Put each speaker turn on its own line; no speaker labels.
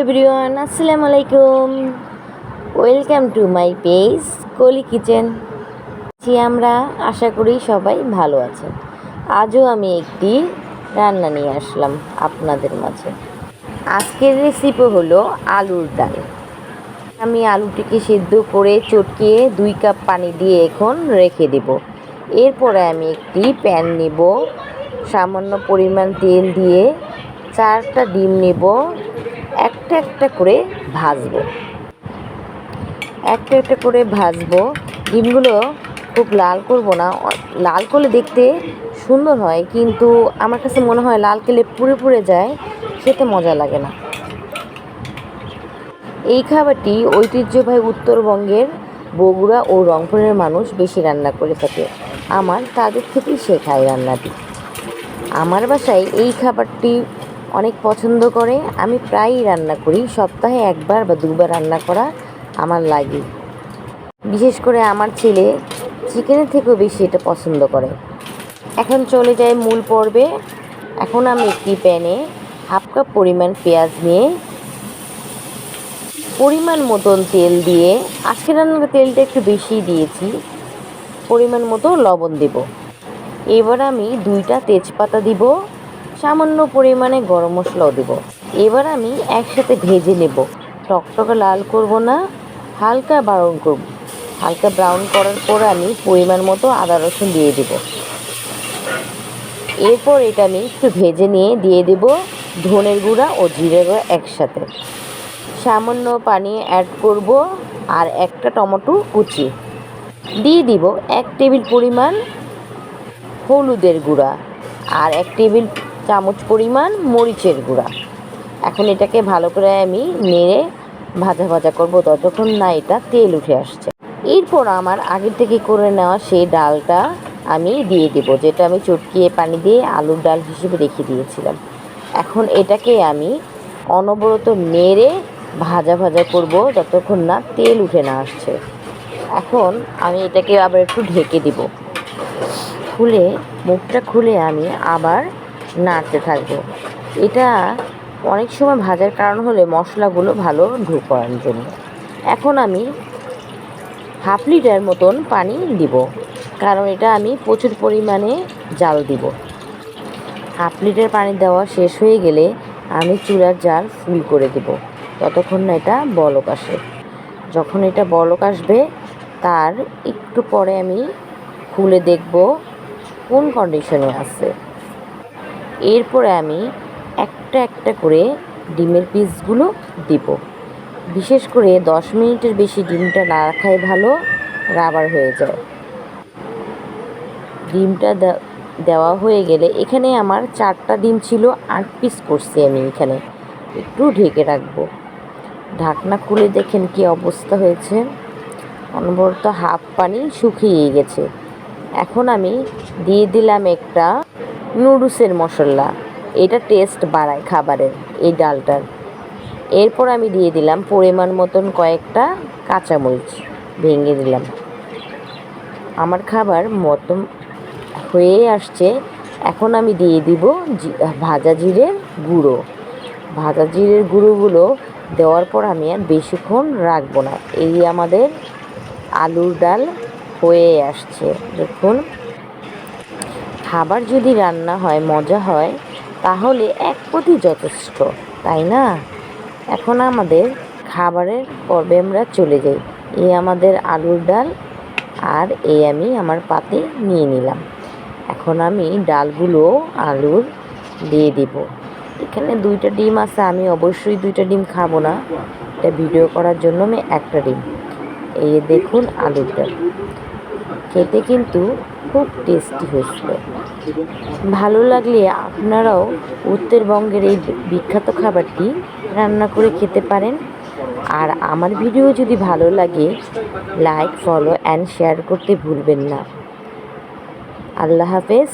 Everyone, আসসালামু আলাইকুম। Welcome to my page কলি কিচেন। আমরা আশা করি সবাই ভালো আছেন। আজও আমি একটি রান্না নিয়ে আসলাম আপনাদের মাঝে। আজকের রেসিপি হলো আলুর ডাল। আমি আলুটিকে সিদ্ধ করে চটকিয়ে 2 কাপ পানি দিয়ে এখন রেখে দেব। এরপরে আমি একটি প্যান নেব, সামান্য পরিমাণ তেল দিয়ে 4টা ডিম নেব, একটা একটা করে ভাজবো। একটা একটা করে ভাজবো। ডিমগুলো খুব লাল করব না, লাল করলে দেখতে সুন্দর হয়, কিন্তু আমার কাছে মনে হয় লাল করলে পুড়ে পুড়ে যায়, খেতে মজা লাগে না। এই খাবারটি ঐতিহ্যবাহী উত্তরবঙ্গের বগুড়া ও রংপুরের মানুষ বেশি রান্না করে থাকে। আমার তাদের থেকেই শেখা এই রান্নাটি। আমার বাসায় এই খাবারটি অনেক পছন্দ করে। আমি প্রায়ই রান্না করি, সপ্তাহে 1বার বা 2বার রান্না করা আমার লাগে। বিশেষ করে আমার ছেলে চিকেনের থেকেও বেশি এটা পছন্দ করে। এখন চলে যায় মূল পর্বে। এখন আমি একটি প্যানে 1/2 কাপ পরিমাণ পেঁয়াজ নিয়ে পরিমাণ মতন তেল দিয়ে, আজকে রান্নার তেলটা একটু বেশি দিয়েছি, পরিমাণ মতো লবণ দেব। এবার আমি 2টা তেজপাতা দিব, সামান্য পরিমাণে গরম মশলাও দেব। এবার আমি একসাথে ভেজে নেব। টকটকে লাল করব না, হালকা ব্রাউন করব। হালকা ব্রাউন করার পর আমি পরিমাণ মতো আদা রসুন দিয়ে দেব। এরপর এটা আমি একটু ভেজে নিয়ে দিয়ে দেব ধনের গুঁড়া ও জিরে গুঁড়া একসাথে। সামান্য পানি অ্যাড করব আর একটা টমেটো কুচি দিয়ে দিব। 1 টেবিল পরিমাণ হলুদের গুঁড়া আর 1 টেবিল চামচ পরিমাণ মরিচের গুঁড়া। এখন এটাকে ভালো করে আমি নেড়ে ভাজা ভাজা করব ততক্ষণ না এটা তেল উঠে আসছে। এরপর আমার আগে থেকে করে নেওয়া সেই ডালটা আমি দিয়ে দেব, যেটা আমি চটকিয়ে পানি দিয়ে আলুর ডাল হিসেবে রেখে দিয়েছিলাম। এখন এটাকে আমি অনবরত নেড়ে ভাজা ভাজা করব যতক্ষণ না তেল উঠে না আসছে। এখন আমি এটাকে আবার একটু ঢেকে দিব। মুখটা খুলে আমি আবার নাড়তে থাকবো। এটা অনেক সময় ভাজার কারণ হলে মশলাগুলো ভালো ঢোকানোর জন্য। এখন আমি 1/2 লিটার মতন পানি দিব, কারণ এটা আমি প্রচুর পরিমাণে জাল দিব। 1/2 লিটার পানি দেওয়া শেষ হয়ে গেলে আমি চুলার জাল ফুল করে দেব ততক্ষণ না এটা বলক আসে। যখন এটা বলক আসবে তার একটু পরে আমি খুলে দেখব কোন কন্ডিশনে আছে। এরপরে আমি একটা একটা করে ডিমের পিসগুলো দিব। বিশেষ করে 10 মিনিটের বেশি ডিমটা না রাখাই ভালো, রাবার হয়ে যায়। ডিমটা দেওয়া হয়ে গেলে এখানে আমার 4টা ডিম ছিল, 8 পিস করছি আমি। এখানে একটু ঢেকে রাখবো। ঢাকনা খুলে দেখেন কি অবস্থা হয়েছে। অনবরত হাফ পানি শুকিয়ে গেছে। এখন আমি দিয়ে দিলাম একটা নুডলসের মশলা, এটা টেস্ট বাড়ায় খাবারের, এই ডালটার। এরপর আমি দিয়ে দিলাম পরিমাণ মতন কয়েকটা কাঁচামরিচ ভেঙে দিলাম। আমার খাবার মতো হয়ে আসছে। এখন আমি দিয়ে দিব ভাজা জিরের গুঁড়ো। ভাজা জিরের গুঁড়োগুলো দেওয়ার পর আমি আর বেশিক্ষণ রাখবো না। এই আমাদের আলুর ডাল হয়ে আসছে। দেখুন, খাবার যদি রান্না হয় মজা হয় তাহলে এক পদই যথেষ্ট, তাই না? এখন আমাদের খাবারের পর্বে আমরা চলে যাই। এই আমাদের আলুর ডাল, আর এই আমি আমার পাতে নিয়ে নিলাম। এখন আমি ডালগুলো আলুর দিয়ে দিব। এখানে 2টা ডিম আছে, আমি অবশ্যই 2টা ডিম খাবো না, এটা ভিডিও করার জন্য আমি একটা ডিম। এই দেখুন আলুর ডাল খেতে কিন্তু খুব টেস্টি হয়েছিল। ভালো লাগলে আপনারাও উত্তরবঙ্গের এই বিখ্যাত খাবারটি রান্না করে খেতে পারেন। আর আমার ভিডিও যদি ভালো লাগে লাইক, ফলো অ্যান্ড শেয়ার করতে ভুলবেন না। আল্লাহ হাফেজ।